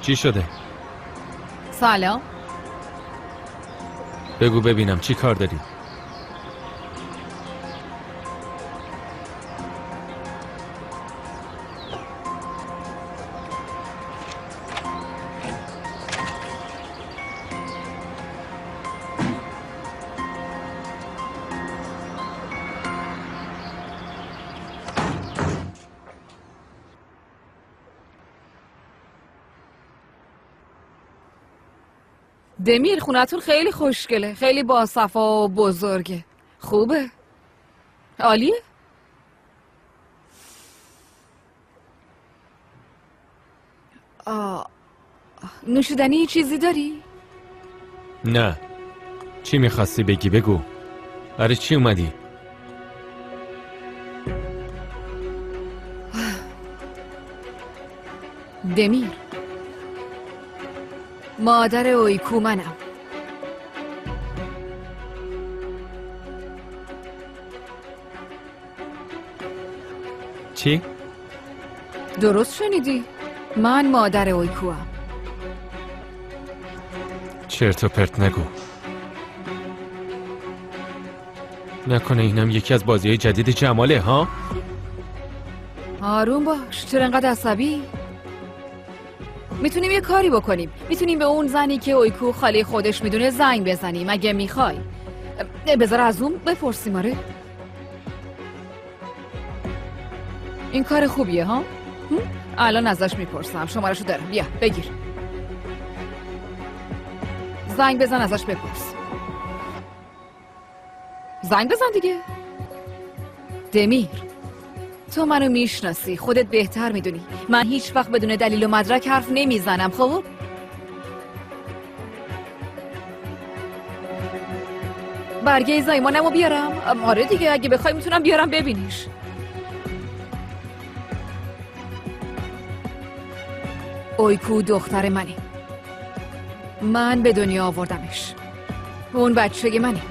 چی شده؟ سلام. بگو ببینم چی کار داری؟ دمیر خونتون خیلی خوشگله، خیلی باصفا و بزرگه. خوبه؟ عالیه؟ نوشیدنی چیزی داری؟ نه. چی میخواستی بگی؟ بگو. برای چی اومدی؟ دمیر، مادر اویکو منم. چی؟ درست شنیدی؟ من مادر اویکو هم. چرت و پرت نگو. نکنه اینم یکی از بازی‌های جدید جماله ها؟ آروم باش، چرا انقدر عصبی؟ میتونیم یه کاری بکنیم. میتونیم به اون زنی که اویکو خاله خودش میدونه زنگ بزنیم اگه میخوای. بذار از اون بپرسیم. آره این کار خوبیه ها؟ الان ازش میپرسم. شمارشو دارم، بیا بگیر. زنگ بزن ازش بپرس. زنگ بزن دیگه. دمیر، تو منو میشناسی، خودت بهتر میدونی من هیچ وقت بدون دلیل و مدرک حرف نمیزنم. خب برگه زایمانمو بیارم؟ آره دیگه، اگه بخوای میتونم بیارم ببینیش. اویکو دختر منه، من به دنیا آوردمش. اون بچه منه.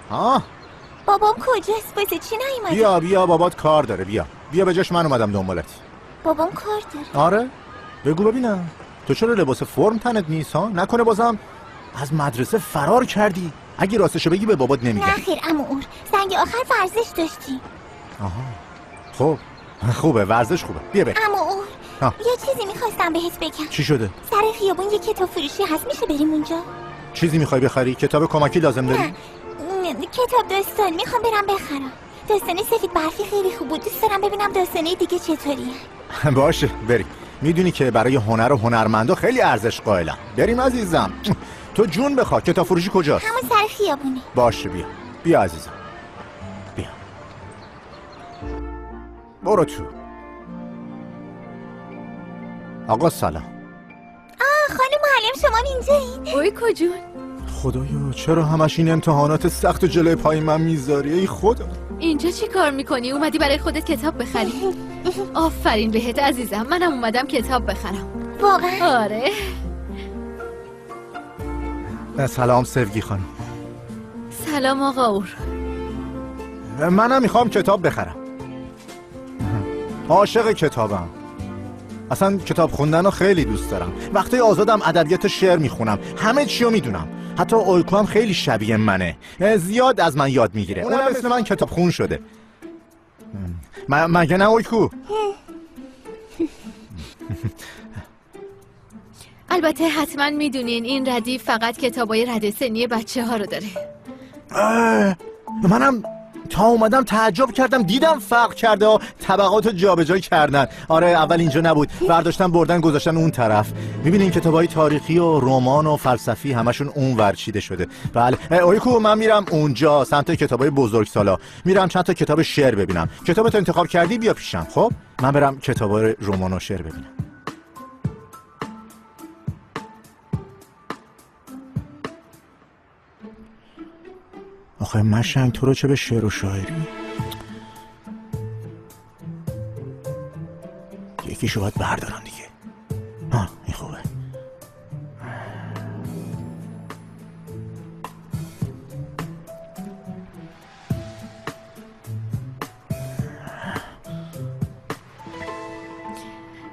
ها؟ بابام کجاست؟ واسه چی نیومدی؟ بیا بابات کار داره. بیا به جاش من اومدم دنبالت. بابام کار داره؟ آره بگو ببینم تو چرا لباس فرم تنت نیست ها؟ نکنه بازم از مدرسه فرار کردی؟ اگه راستشو بگی به بابات نمیگم. نه خیر عمو اور، زنگ آخر ورزش داشتی. آها خب خوبه، ورزش خوبه. بیا بریم. عمو اور یه چیزی میخواستم بهت بگم. چی شده؟ سر خیابون یه کتاب فروشی هست، میشه بریم اونجا؟ چیزی میخوای بخری؟ کتاب کمکی لازم داری؟ نه کتاب داستان میخوام برم بخرم. داستانی سفید برفی خیلی خوب بود، دوست دارم ببینم داستانی دیگه چطوریه. باشه بریم. میدونی که برای هنر و هنرمندا خیلی ارزش قائلم. بریم عزیزم. تو جون بخواه. کتاب فروشی کجاست؟ همون سر خیابونه. باشه بیا عزیزم. بیا برو تو. آقا سلام. خانم معلم شما اینجایین؟ اویکو جون، خدایا چرا همش این امتحانات سخت و جلوی پای من میذاری؟ ای خدا. اینجا چی کار میکنی؟ اومدی برای خودت کتاب بخری؟ آفرین بهت عزیزم، منم اومدم کتاب بخرم. واقعا؟ آره. سلام سوگی خانم. سلام آقا اور. منم میخوام کتاب بخرم. عاشق کتابم. اصلا کتاب خوندن رو خیلی دوست دارم. وقتی آزادم ادبیات شعر میخونم. همه چیو میدونم. حتی اویکو هم خیلی شبیه منه. زیاد از من یاد میگیره. اونم مثل من کتاب خون شده. مگه نه اویکو؟ البته حتما میدونین این ردیف فقط کتابای رده سنی بچه ها رو داره. منم تا اومدم تعجب کردم، دیدم فرق کرده و طبقات رو جابجا کردن. آره اول اینجا نبود، برداشتن بردن گذاشتن اون طرف. میبینین کتابای تاریخی و رمان و فلسفی همشون اون ور چیده شده. بله اویکو من میرم اونجا سمت کتابای بزرگسالا، میرم چند تا کتاب شعر ببینم. کتابت انتخاب کردی بیا پیشم. خب من برم کتابای رمان و شعر ببینم. آخه مشنگ تو رو چه به شعر و شاعری؟ سلفیشو باید بردارم دیگه. این خوبه.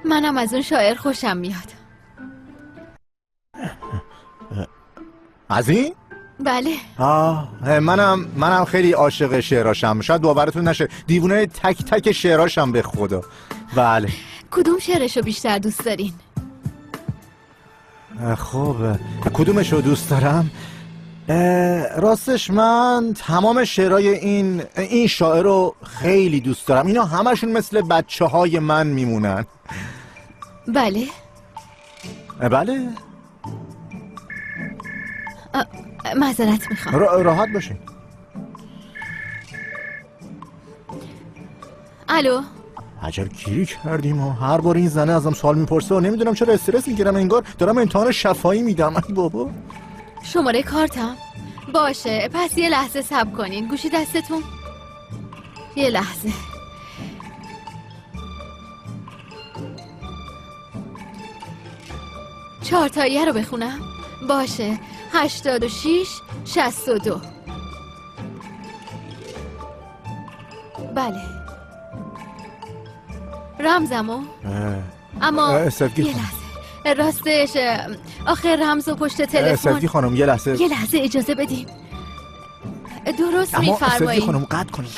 منم از اون شاعر خوشم میاد. از این؟ بله. منم خیلی عاشق شعراشم. شاید باورتون نشه، دیوونه تک تک شعراشم به خدا. بله. کدوم شعرشو بیشتر دوست دارین؟ خب کدومشو دوست دارم؟ راستش من تمام شعرهای این شاعر رو خیلی دوست دارم. اینا همشون مثل بچه های من میمونن. بله. بله. معذرت میخوام. راحت باشین. الو. عجب گیری کردیم و هر بار این زنه ازم سوال میپرسه و نمیدونم چرا استرس میگیرم، انگار دارم امتحان شفاهی میدم. ای بابا. شماره کارتم؟ باشه، پس یه لحظه صبر کنین. گوشی دستتون؟ یه لحظه. چهارتاییه رو بخونم؟ باشه. 86 62. بله. رمزمو؟ اما یه لحظه. راستش آخه رمز و پشت تلفن. سفی خانم یه لحظه اجازه بدیم. درست میفرمایید. اما سفی خانم قطع کنید.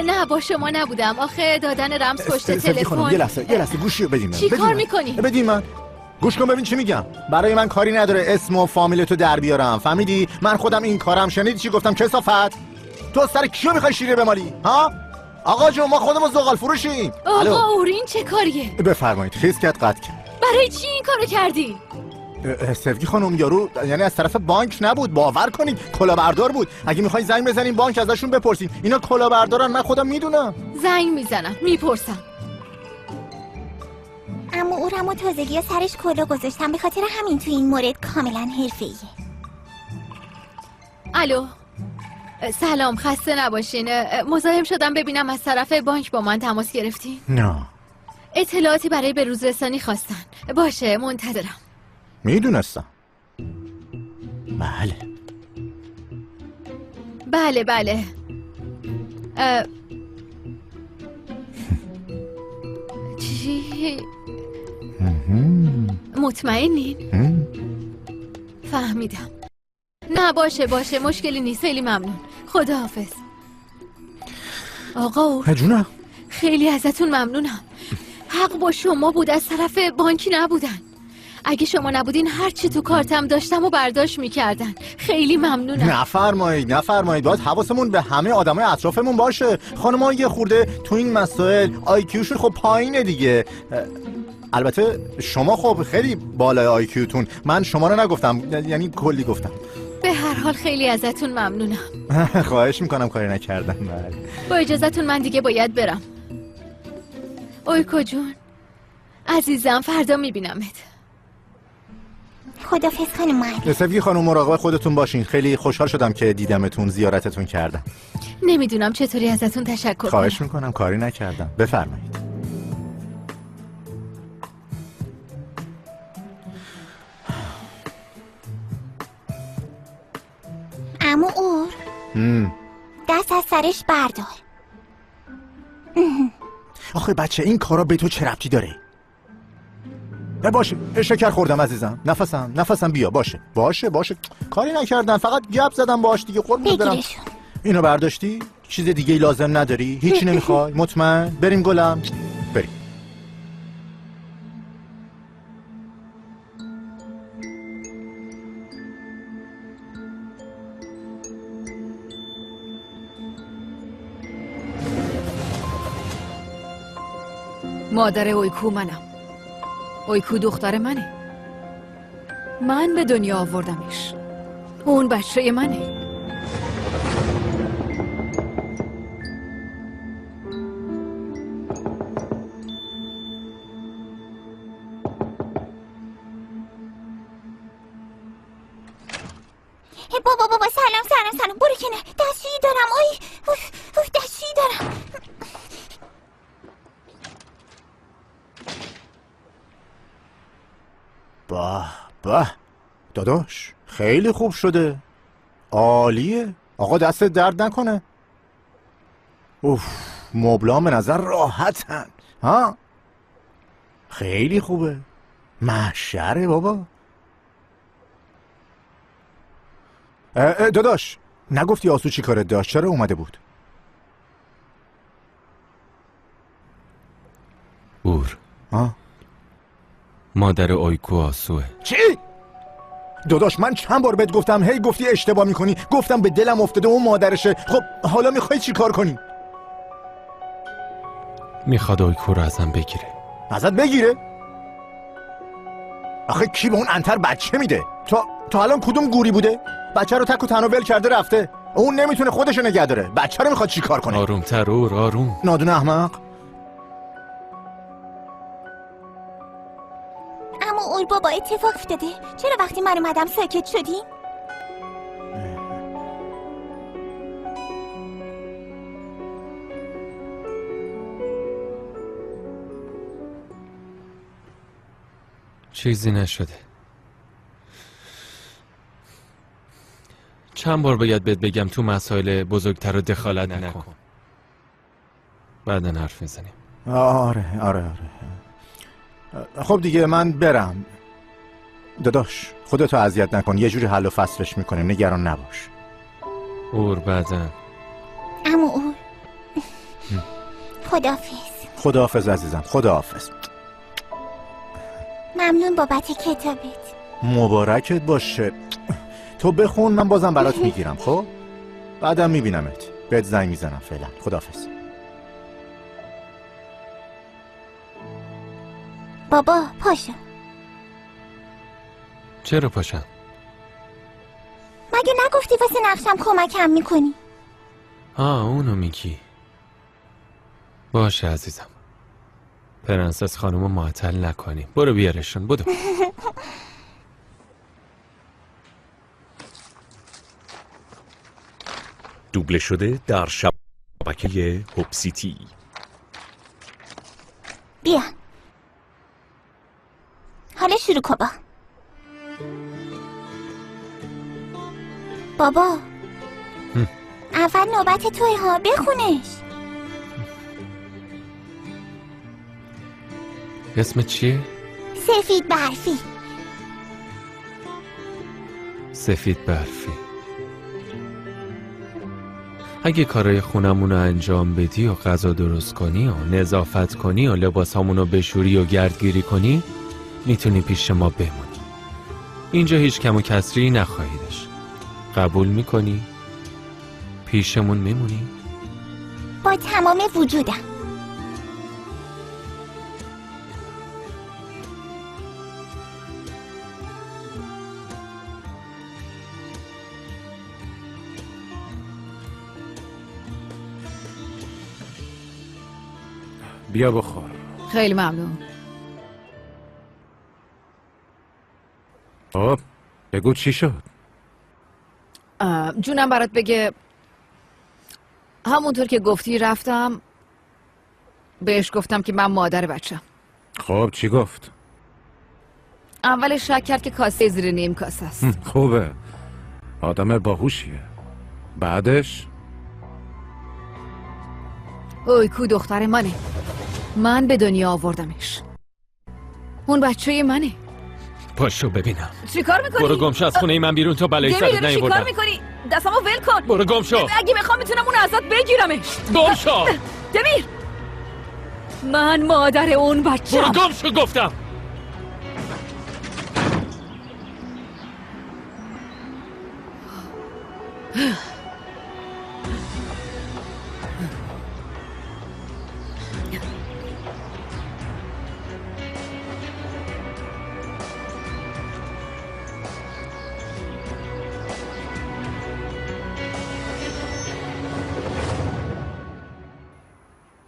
نه با شما نبودم. آخه دادن رمز پشت تلفن. سفی خانم یه لحظه گوشیو بدیم. چی کار میکنی؟ بدیم من. گوش کن ببین چی میگم. برای من کاری نداره اسم و فامیلتو در بیارم، فهمیدی؟ من خودم این کارم. شنیدی چی گفتم؟ کثافت. تو سر کیو میخوای شیره بمالی؟ ها؟ آقا جون ما خودمون زغال فروشیم. آقا اورین چه کاریه؟ بفرمایید. خیس کرد قطع کرد. برای چی این کارو کردی؟ سفی خانم یارو یعنی از طرف بانک نبود، باور کنید کلاهبردار بود. اگه میخوای زنگ بزنین بانک ازشون بپرسین. اینا کلاهبردارن، من خودم میدونم. زنگ میزنم میپرسم. اما اورمو تازگی سرش کلا گذاشتم، به خاطر همین تو این مورد کاملا حرفه‌ایه. الو. سلام، خسته نباشین. مزاحم شدم ببینم از طرف بانک با من تماس گرفتین؟ نه. اطلاعاتی برای بروزرسانی خواستن. باشه منتظرم. میدونستم. بله. چی؟ مطمئنین؟ فهمیدم. نه باشه مشکلی نیست. خیلی ممنون. خداحافظ. آقا اور جونم. خیلی ازتون ممنونم. حق با شما بود، از طرف بانکی نبودن. اگه شما نبودین هر چی تو کارتم داشتم و برداشت میکردن. خیلی ممنونم. نفرمایید باید حواسمون به همه آدمای اطرافمون باشه. خانم‌ها یه خورده تو این مسائل آیکیوشون خب پایینه دیگه. البته شما خب خیلی بالای آیکیوتون. من شما رو نگفتم، یعنی کلی گفتم. به هر حال خیلی ازتون ممنونم. خواهش میکنم، کاری نکردم. با اجازهتون من دیگه باید برم. اویکو جون عزیزم، فردا میبینمت. خدافظ خانم معلم. سفی خانم مراقب خودتون باشین. خیلی خوشحال شدم که دیدمتون، زیارتتون کردم. نمیدونم چطوری ازتون تشکر کنم. خواهش میکنم، کاری نکردم. بفرمایید. اما اور دست از سرش بردار. آخه بچه این کارا به تو چه ربطی داره؟ باشه شکر خوردم عزیزم. نفسم بیا. باشه کاری نکردم، فقط گپ زدم باش دیگه. قربونت برم. اینو برداشتی؟ چیز دیگه لازم نداری؟ هیچی نمیخوای؟ مطمئن؟ بریم گلم. بریم. مادر اویکو منم. اویکو دختر منه. من به دنیا آوردمش. اون بچه منه. بابا سلام. برو کنار. دستشویی دارم. دستشویی دارم. به داداش خیلی خوب شده، عالیه آقا، دستت درد نکنه. اوف، مبلا به نظر راحتن ها، خیلی خوبه، محشره بابا. داداش نگفتی آسو چی کارت داشت؟ چرا اومده بود؟ مادر آیکو آسوه. چی؟ داداش من چند بار بهت گفتم، هی گفتی اشتباه میکنی، گفتم به دلم افتاده اون مادرشه. خب حالا میخوای چی کار کنی؟ میخواد آیکو رو ازم بگیره. ازت بگیره؟ آخه کی به اون انتر بچه میده؟ تا الان کدوم گوری بوده؟ بچه رو تک و تنها ول کرده رفته، اون نمیتونه خودشو نگه داره، بچه رو میخواد چی کار کنه؟ آرومتر اور، آروم. نادون احمق. اما اوی بابا اتفاق افتاده، چرا وقتی من اومدم ساکت شدی؟ چیزی نشده. چند بار باید بهت بگم تو مسائل بزرگتر رو دخالت نکن. بعدن حرف میزنیم. آره. خب دیگه من برم. داداش خودتو اذیت نکن، یه جوری حل و فصلش میکنیم، نگران نباش. اور بعدن. اما او خداحافظ عزیزم، خداحافظ. ممنون بابت کتابت. مبارکت باشه. تو بخون، من بازم برات میگیرم. خب بعدم میبینمت، بهت زنگ میزنم. فعلا خداحافظ. بابا پاشو. چرا پاشم؟ مگه نگفتی واسه نقشم کمکم میکنی؟ اونو میگی. باشه عزیزم، پرنسس خانومو معطل نکنیم. برو بیارشون، بدو. دوبله شده در شبکه هوب سیتی. بیا حالا شروع کن. بابا اول نوبت توی ها، بخونش. اسم چیه؟ سفید برفی. سفید برفی. اگه کارای خونمون رو انجام بدی و غذا درست کنی و نظافت کنی و لباسامون رو بشوری و گردگیری کنی، میتونی پیش ما بمونی. اینجا هیچ کم و کسری نخواهی داشت. قبول میکنی؟ پیشمون میمونی؟ با تمام وجودم. بیا بخور. خیلی ممنون. خب بگو چی شد؟ جونم برات بگه همونطور که گفتی رفتم بهش گفتم که من مادر بچم. خب چی گفت؟ اولش شک کرد که کاسه زیر نیم کاسه است. خوبه، آدم باهوشیه. بعدش؟ اویکو دختر منه، من به دنیا آوردمش، اون بچه منه. پاشو ببینم. چی کار میکنی؟ برو گمشو از خونه من بیرون تا بلایی سرت چی کار نیاوردم. میکنی؟ دستمو ول کن. برو گمشو. اگه بخوام میتونم اون ازت بگیرمش. گمشو. دمیر، من مادر اون بچه. برو گمشو گفتم.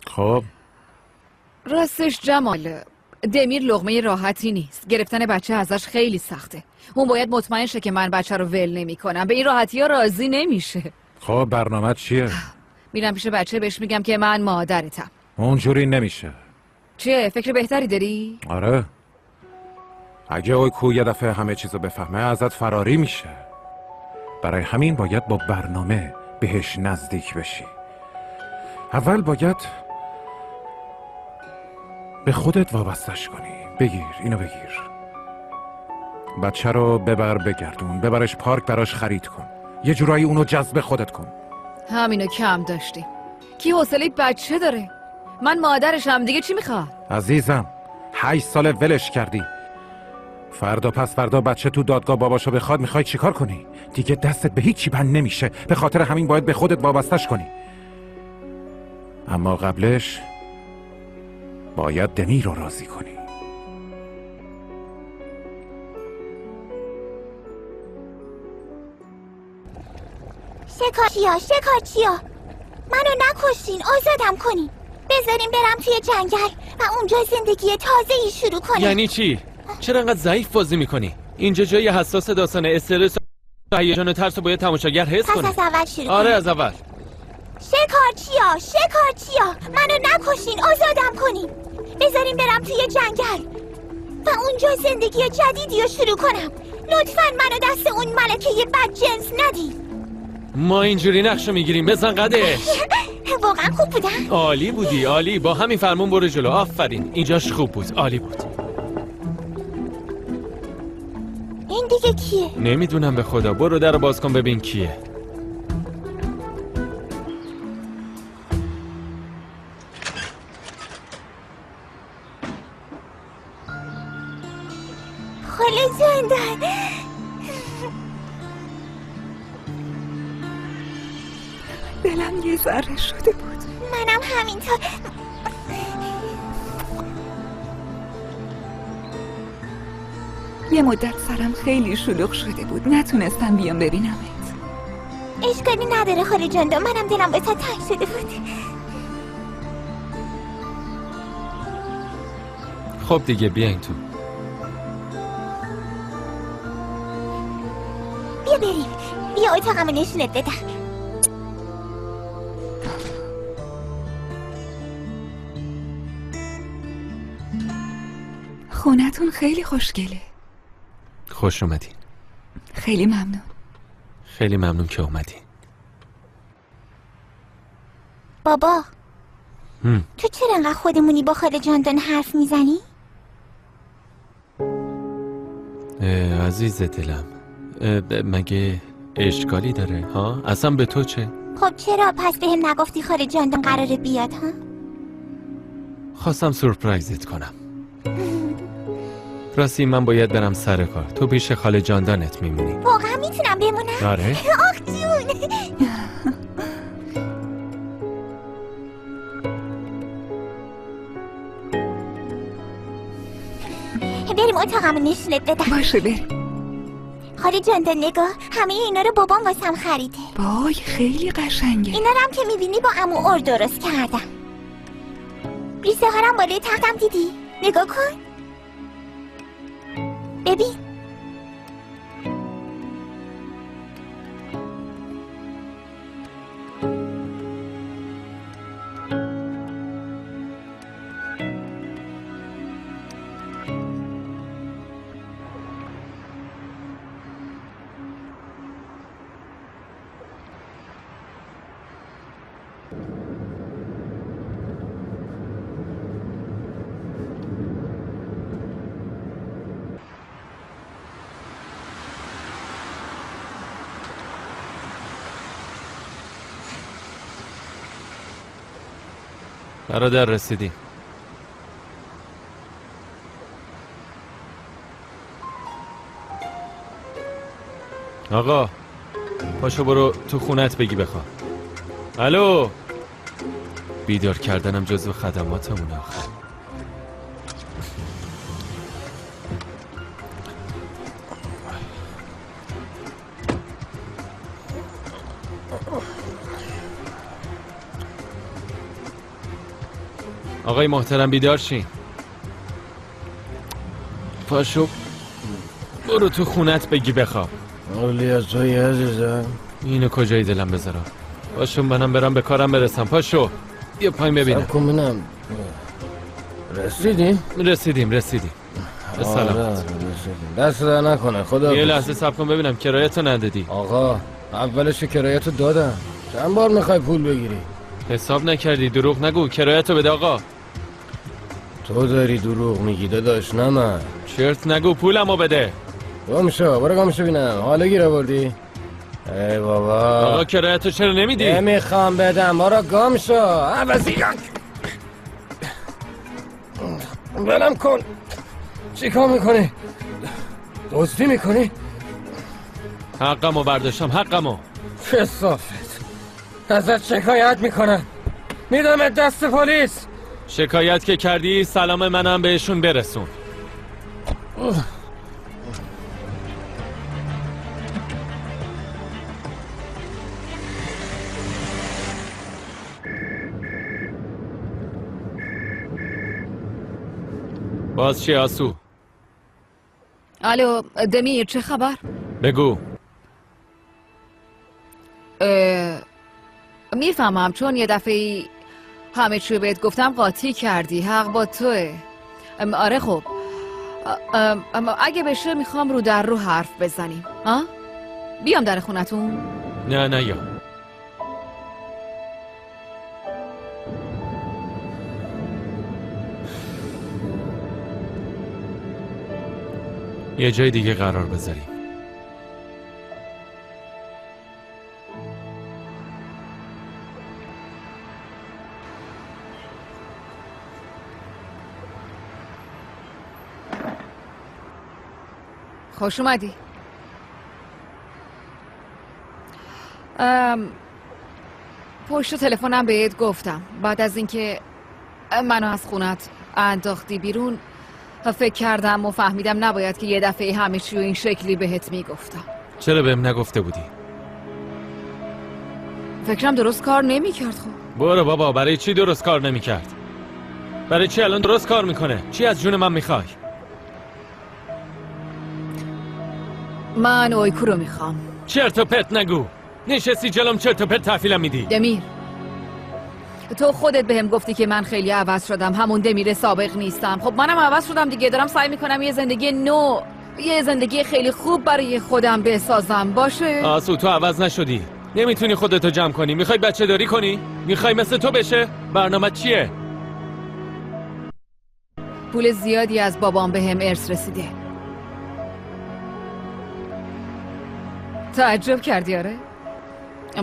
خب راستش جمال، دمیر لقمه راحتی نیست. گرفتن بچه ازش خیلی سخته. اون باید مطمئن شه که من بچه رو ول نمی کنم. به این راحتی ها راضی نمیشه. خب برنامه چیه؟ میرم پیش بچه بهش میگم که من مادرتم. اونجوری نمیشه. چیه؟ فکر بهتری داری؟ آره، اگه اویکو یه دفعه همه چیزو بفهمه ازت فراری میشه. برای همین باید با برنامه بهش نزدیک بشی. اول باید به خودت وابستش کنی. بگیر، اینو بگیر. بچه رو بگردون، ببرش پارک، براش خرید کن. یه جورایی اونو جذب خودت کن. همینو کم داشتیم. کی حوصله بچه داره؟ من مادرشم، دیگه چی میخواد؟ عزیزم 8 ساله ولش کردی. فردا پس فردا بچه تو دادگاه باباشو بخواد، میخوای چیکار کنی؟ دیگه دستت به هیچی بند نمیشه. به خاطر همین باید به خودت وابستش کنی. اما قبلش باید دمیر رو راضی کنی. شکارچیا منو نکشین، آزادم کنین، بذارین برم توی جنگل و اونجا زندگی تازه‌ای شروع کنم. یعنی چی؟ چرا انقدر ضعیف بازی میکنی؟ اینجا جای حساس داستان استرس و هیجان و ترس رو باید تماشاگر حس کنه. پس از اول شروع آره کنم. از اول. شکارچیا منو نکشین، آزادم کنین، بذارین برم توی جنگل و اونجا زندگی جدیدی رو شروع کنم. لطفاً منو دست اون ملکه بد جنس ندید. ما اینجوری نقشو میگیریم، بزن قدش. واقعا خوب بودم؟ عالی بودی، عالی. با همین فرمون برو جلو. آفرین، اینجاش خوب بود، عالی بود. این دیگه کیه؟ نمیدونم به خدا. برو در رو باز کن ببین کیه. خاله جندن، دلم یه ذره شده بود. منم همینطور. یه مدت سرم خیلی شلوغ شده بود، نتونستم بیام ببینمت. اشکالی نداره خاله جندن، منم دلم به تا تنگ شده بود. خب دیگه بیاین تو. بیا بریم، بیا اتاقمو نشونت بدم. خونتون خیلی خوشگله. خوش اومدین. خیلی ممنون. خیلی ممنون که اومدین. بابا تو چرا انقدر خودمونی با خاله جندن حرف میزنی؟ عزیز دلم، مگه اشکالی داره ها؟ اصلا به تو چه؟ خب چرا پس بهم نگفتی خاله جندن قراره بیاد ها؟ خواستم سورپرایزت کنم. راستی من باید برم سر کار. تو پیش خاله جاندانت میمونی. واقعا میتونم بمونم؟ آره. آخ جون. بریم اتاقمو نشونت بدم. باشه بریم. خاله جندن نگاه، همه اینا رو بابام واسم خریده. وای خیلی قشنگه. اینا رو هم که میبینی با عمو اور درست کردم. ریسه هارم بالای تختم دیدی؟ نگاه کن. ببین. برادر رسیدی. آقا پاشو برو تو خونت بگی بخوا. الو. بیدار کردنم جزو خدماتمونه آخه. آقای محترم بیدار شین. پاشو برو تو خونت بگی بخواب. حالی از توی عزیزم. اینو کجای دلم بذارم؟ پاشو منم برم به کارم برسم. پاشو بیا پایین ببینم. سب کن منم. رسیدیم؟ رسیدیم. سلامت. دست در نکنه خدا. یه لحظه صبر کن ببینم کرایه‌تو ندادی. آقا اولش کرایه‌تو دادم. چند بار میخوای پول بگیری؟ حساب نکردی، دروغ نگو، کرایه‌تو بده آقا. تو داری دروغ میگی داداش، نه من. چرت نگو، پولمو بده. گم شو، برو گم شو بینم. حالا گیر آوردی؟ ای بابا. آقا کرایه‌تو چرا نمیدی؟ نمیخوام بدم، برو گم شو. عوضی بلم کن. چی کار میکنی؟ دزدی میکنی؟ حقمو برداشتم، حقمو. کثافت. ازت شکایت میکنم، میدم دست پلیس. شکایت که کردی سلام منم بهشون برسون. باز چی آسو؟ الو دمیر، چه خبر؟ بگو. میفهمم چون یه دفعه همه چی بهت گفتم قاطی کردی، حق با توه. آره خب اگه بشه میخوام رو در رو حرف بزنیم. بیام در خونتون؟ نه یا یه جای دیگه قرار بذاریم. خوش اومدی. پشت تلفنم بهت گفتم بعد از اینکه منو از خونت انداختی بیرون فکر کردم و فهمیدم نباید که یه دفعه همه چی و این شکلی بهت میگفتم. چرا بهم نگفته بودی؟ فکرم درست کار نمیکرد. خب برو بابا، برای چی درست کار نمیکرد؟ برای چی الان درست کار میکنه؟ چی از جون من میخوای؟ من اویکو رو میخوام. چرت و پرت نگو. نشستی جلوم چرت و پرت تحویلم میدی. دمیر، تو خودت بهم گفتی که من خیلی عوض شدم، همون دمیر سابق نیستم. خب منم عوض شدم دیگه، دارم سعی میکنم یه زندگی نو، یه زندگی خیلی خوب برای خودم بسازم. باشه آسو تو عوض نشدی، نمیتونی خودتو جمع کنی. میخوای بچه داری کنی؟ میخوای مثل تو بشه؟ برنامه چیه؟ پول زیادی از بابام بهم ارث رسیده. تعجب کردی؟ آره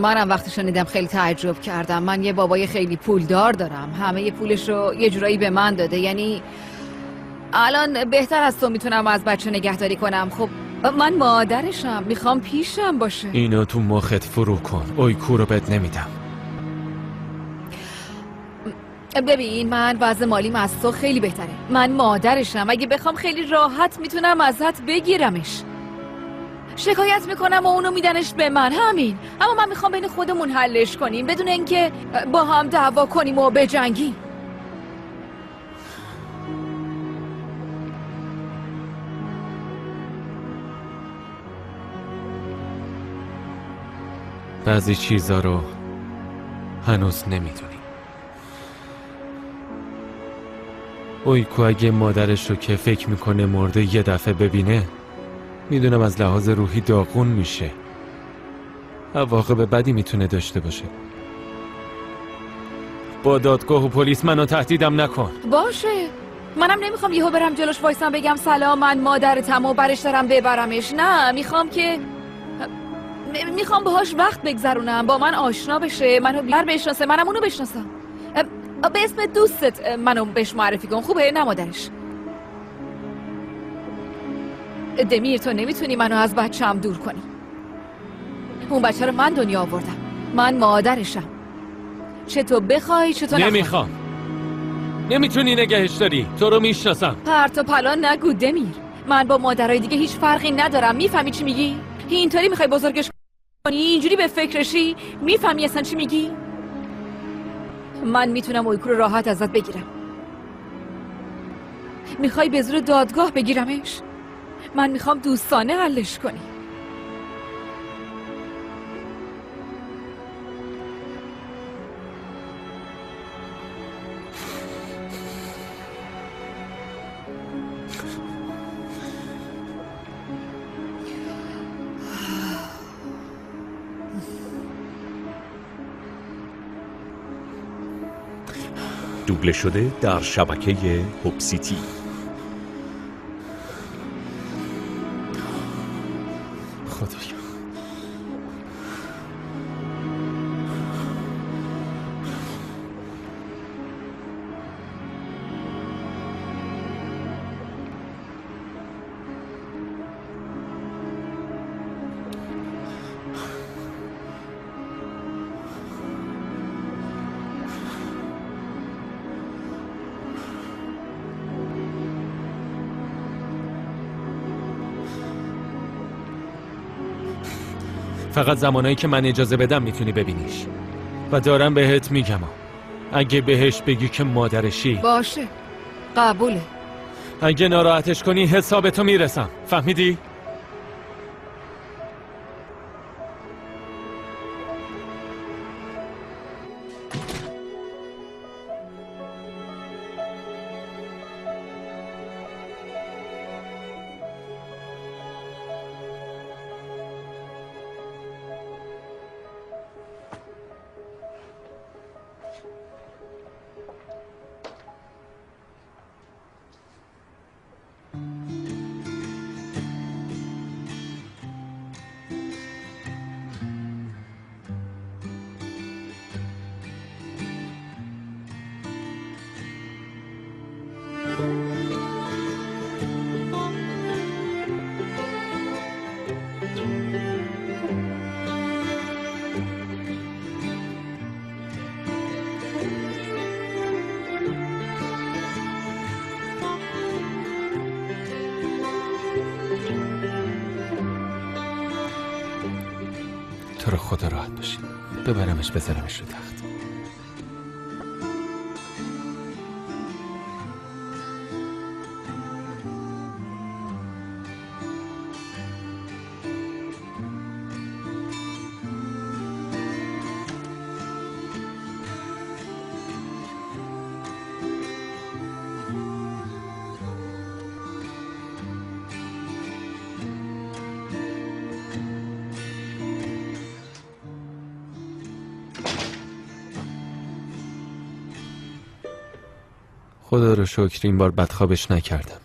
منم وقتی شنیدم خیلی تعجب کردم. من یه بابای خیلی پولدار دارم، همه پولش رو یه جورایی به من داده. یعنی الان بهتر از تو میتونم از بچه نگهداری کنم. خب من مادرشم، میخوام پیشم باشه. اینو تو مخت فرو کن، اویکو رو بهت نمیدم. ببین من وضع مالیم از تو خیلی بهتره، من مادرشم، اگه بخوام خیلی راحت میتونم ازت بگیرمش. شکایت میکنم و اونو میدنش به من، همین. اما من میخوام بین خودمون حلش کنیم بدون اینکه با هم دعوا کنیم و بجنگیم. بعضی چیزا رو هنوز نمیدونی. اویکو اگه مادرش رو که فکر میکنه مرده یه دفعه ببینه، میدونم از لحاظ روحی داغون میشه، عواقب بدی میتونه داشته باشه. با دادگاه و پلیس منو تهدیدم نکن. باشه منم نمیخوام یهو برم جلوش وایسم بگم سلام من مادرتم و برش دارم ببرمش. نه میخوام باهاش وقت بگذرونم، با من آشنا بشه، منو بیار بشناسه، منم اونو بشناسم. به اسم دوستت منو بهش معرفی کن، خوبه؟ نه مادرش. دمیر تو نمیتونی منو از بچه‌م دور کنی. اون بچه رو من دنیا آوردم، من مادرشم، چه تو بخوای چه تو نخوای. نمیخوام. نمیتونی نگهش داری، تو رو میشناسم. پرت و پلا نگو دمیر، من با مادرای دیگه هیچ فرقی ندارم. میفهمی چی میگی؟ اینطوری میخوای بزرگش کنی؟ اینجوری به فکرشی؟ میفهمی اصلا چی میگی؟ من میتونم اویکو رو راحت ازت بگیرم. میخوای به زور دادگاه بگیرمش؟ من میخوام دوستانه حلش کنی. دوبله شده در شبکه هوب سیتی. خدایا فقط زمانایی که من اجازه بدم میتونی ببینیش و دارم بهت میگم اگه بهش بگی که مادرشی باشه قبوله. اگه ناراحتش کنی حسابتو میرسم، فهمیدی؟ تو رو خدا راحت باشی، ببرمش بذارمش رو تخت. خدا رو شکر این بار بدخوابش نکردم.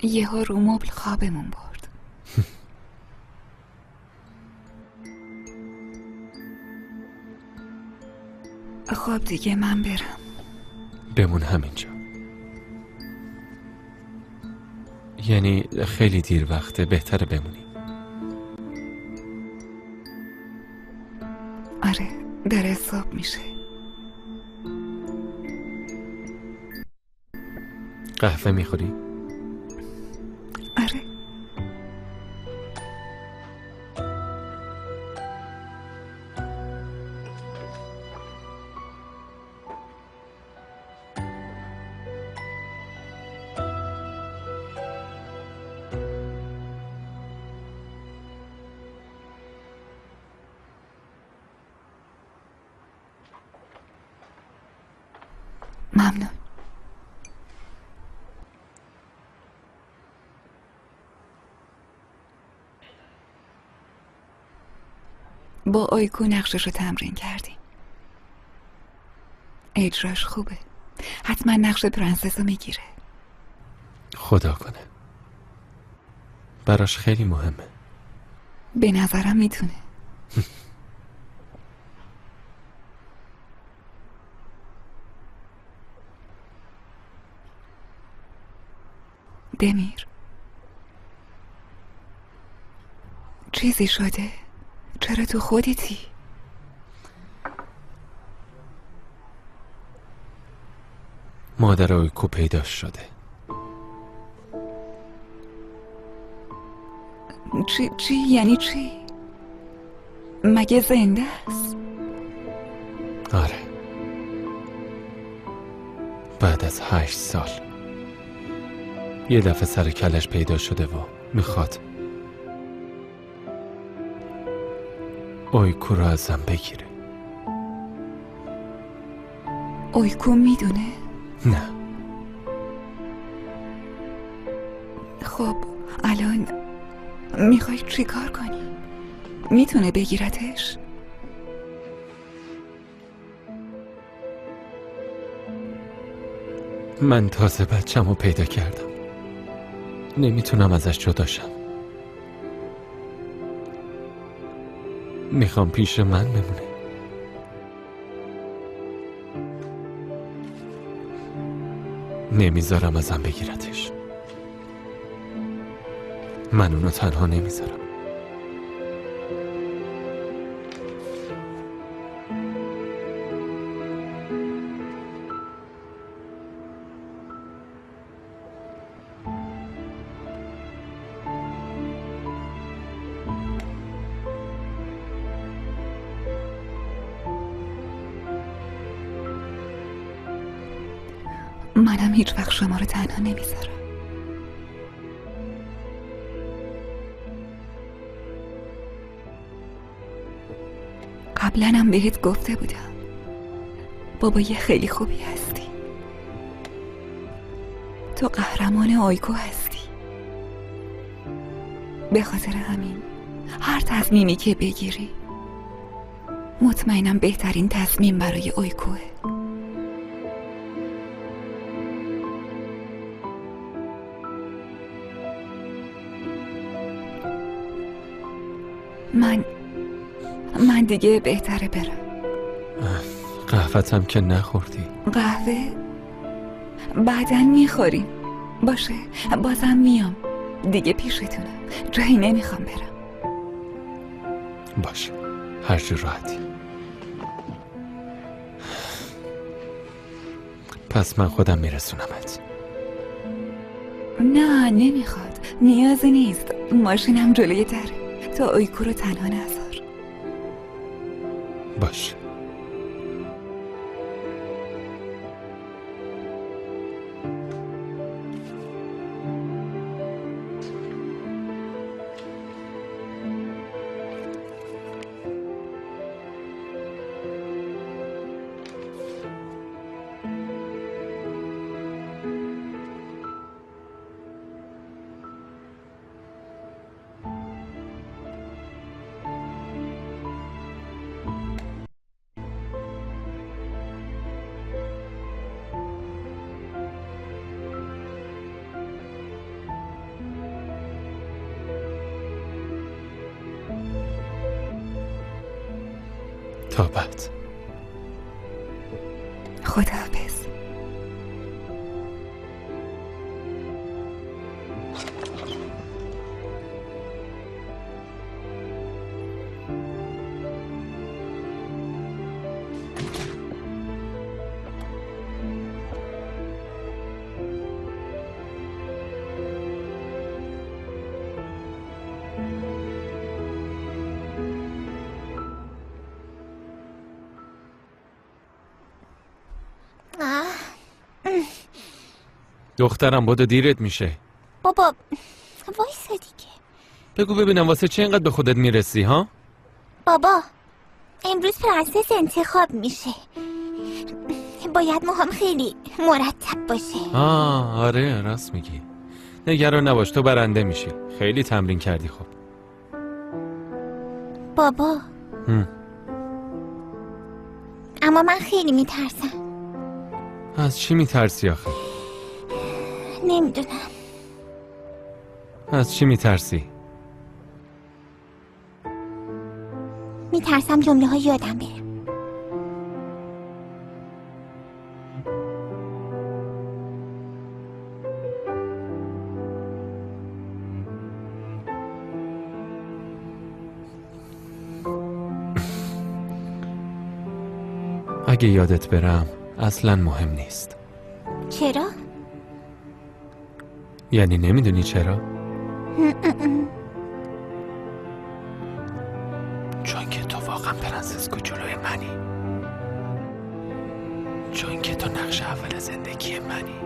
یهو رو مبل خوابمون برد. خب دیگه من برم. بمون همینجا. یعنی خیلی دیر وقته، بهتره بمونی. آره داره صبح میشه. قهوه میخوری؟ آره. ممنون. با آیکو نقشش رو تمرین کردیم. اجراش خوبه. حتما نقش پرنسس رو میگیره. خدا کنه. براش خیلی مهمه. به نظرم میتونه. دمیر چیزی شده؟ چرا تو خودتی؟ مادر آیکو پیدا شده. چی یعنی چی؟ مگه زنده است؟ آره، بعد از 8 سال یه دفعه سر کلش پیدا شده و میخواد آیکو رو ازم بگیره. آیکو میدونه؟ نه. خب الان میخوای چی کار کنی؟ میتونه بگیرتش؟ من تازه بچه‌مو پیدا کردم. نمیتونم ازش جدا شم. میخوام پیش من بمونه. نمیذارم ازم بگیرتش. من اونو تنها نمیذارم. منم هیچ وقت شما رو تنها نمیذارم. قبلا هم بهت گفته بودم بابای خیلی خوبی هستی. تو قهرمان آیکو هستی. به خاطر همین هر تصمیمی که بگیری مطمئنم بهترین تصمیم برای آیکوه. من دیگه بهتره برم. قهوه‌تم که نخوردی. قهوه بعداً میخوریم. باشه بازم میام دیگه پیشتونم. جایی نمیخوام برم. باشه هر جور راحتی. پس من خودم میرسونمت. نه نمیخواد. نیازی نیست. ماشینم جلوی دره. تو آیکو رو تنها نذار. باشه. تا بعد. خداحافظ. دخترم بدو دیرت میشه. بابا وایسا دیگه. بگو ببینم واسه چه اینقدر به خودت میرسی ها؟ بابا امروز پرنسس انتخاب میشه. باید موهام خیلی مرتب باشه. آره راست میگی. نگران نباش تو برنده میشی. خیلی تمرین کردی. خب بابا اما من خیلی میترسم. از چی میترسی آخه؟ نمیدونم. از چی میترسی؟ میترسم جمله ها یادم بره. اگه یادت برم اصلا مهم نیست. چرا؟ یعنی نمیدونی چرا؟ چون که تو واقعا پرنسس کوچولوی منی. چون که تو نقش اول زندگی منی.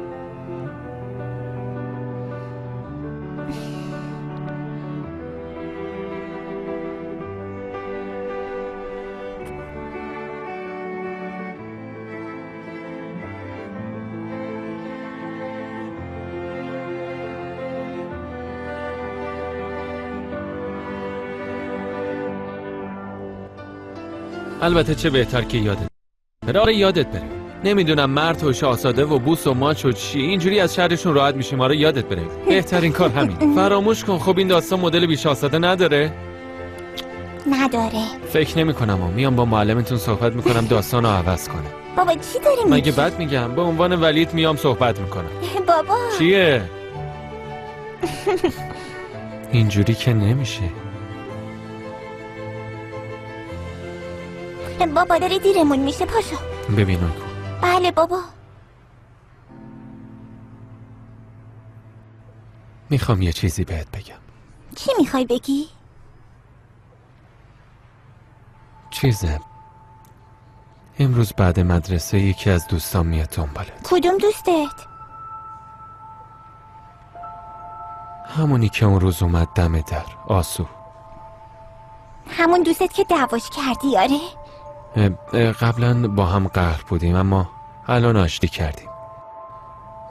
البته چه بهتر که یادت بره. یادت بره. نمیدونم مرد و شاهزاده و بوس و ماچ و چی، اینجوری از شهرشون راحت میشیم. آره یادت بره. بهترین کار همین. فراموش کن. خب این داستان مدل بی شاهزاده نداره؟ نداره. فکر نمی‌کنم. میام با معلمتون صحبت میکنم داستانو عوض کنه. بابا چی داری میگی؟ مگه بد میگم؟ به عنوان ولیت میام صحبت میکنم. بابا چیه؟ اینجوری که نمیشه. بابا داری دیرمون میشه، پاشو. ببین اون کو. بله بابا. میخوام یه چیزی بهت بگم. چی میخوای بگی؟ چیزه. امروز بعد مدرسه یکی از دوستان میاد دنبالت. کدوم دوستت؟ همونی که اون روز اومد دم در. آسو. همون دوستت که دعواش کردی؟ آره. قبلا با هم قهر بودیم اما الان آشتی کردیم.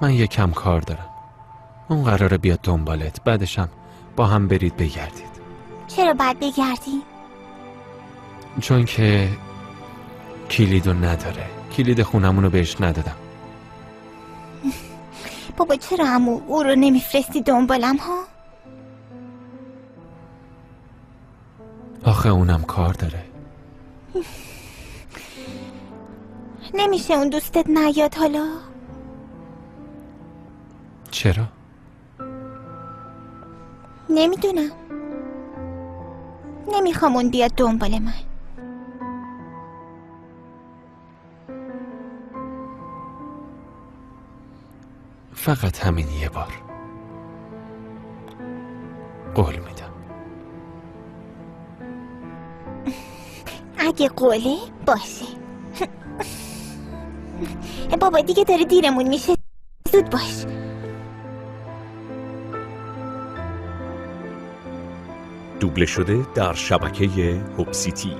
من یکم کار دارم. اون قراره بیاد دنبالت، بعدشم با هم برید بگردید. چرا باید بگردیم؟ چون که کلیدو نداره. کلید خونمونو بهش ندادم. بابا چرا عمو او رو نمیفرستی دنبالم ها؟ آخه اونم کار داره. نمیشه اون دوستت نیاد حالا؟ چرا؟ نمیدونم. نمیخوام اون بیاد دنبال من. فقط همین یه بار. قول میدم. اگه قوله باشه. بابا دیگه داره دیرمون میشه، زود باش. دوبله شده در شبکه هوب سیتی.